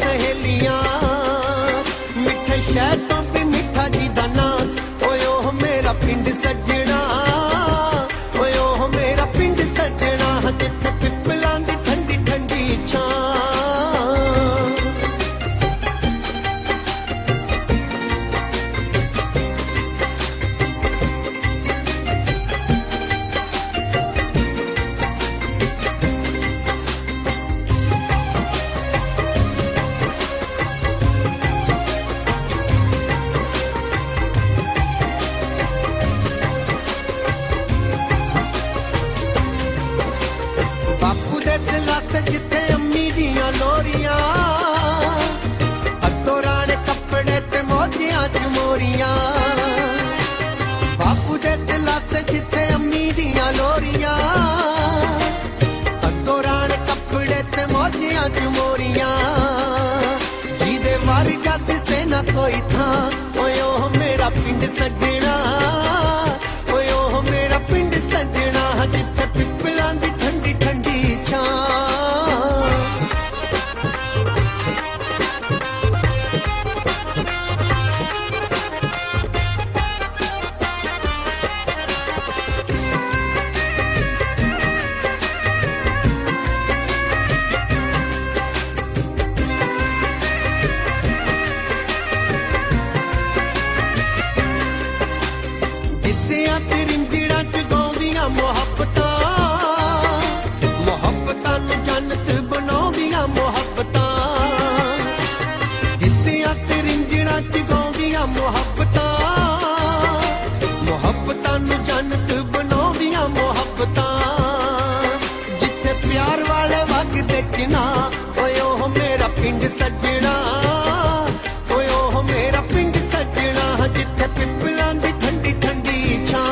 सहेलियां मिठे शहर तो भी मिठा जी दा नाम ओए ओह मेरा पिंड सजना ओए ओह मेरा पिंड सजना जिथे पिपलां दी ठंडी ठंडी छां जिथे अम्मी दियां लोरियां अतो राणे कपड़े ते मोजियां च मोरियां बापू दे दिलासे जिथे अम्मी दियां लोरियां अतो राणे कपड़े ते मोजियां च मोरियां जीदे वर्गा दिसे ना कोई था ओए ओह मेरा पिंड सजना ओए ओह मेरा पिंड सजना जिथे पिपलां दी ठंडी ठंडी छां पिंड सजना ओए ओह मेरा पिंड सजना जिथे पिपलां दी ठंडी ठंडी छां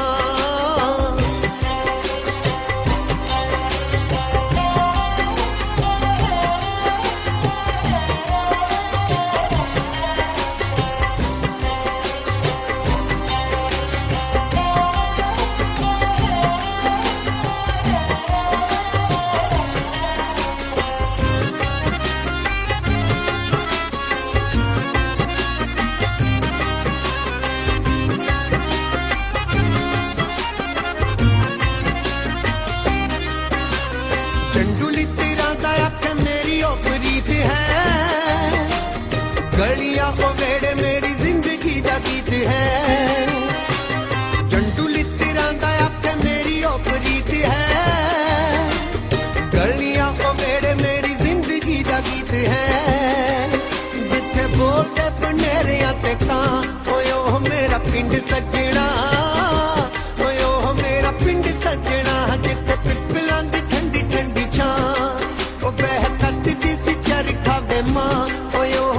चंडुली तेरा दया के मेरी प्रीत है गलियां को वेड़े मेरी जिंदगी दा गीत है चंडुली तेरा दया के मेरी प्रीत है गलियां को वेड़े मेरी जिंदगी दा गीत है जिथे बोलदे बनेरियां ते कां ओए ओह मेरा पिंड सजना ओए ओह मेरा पिंड सजना जिथे पिपलां दी ठंडी छां ओ बह कट दी सी चरखा वे मां ओए ओह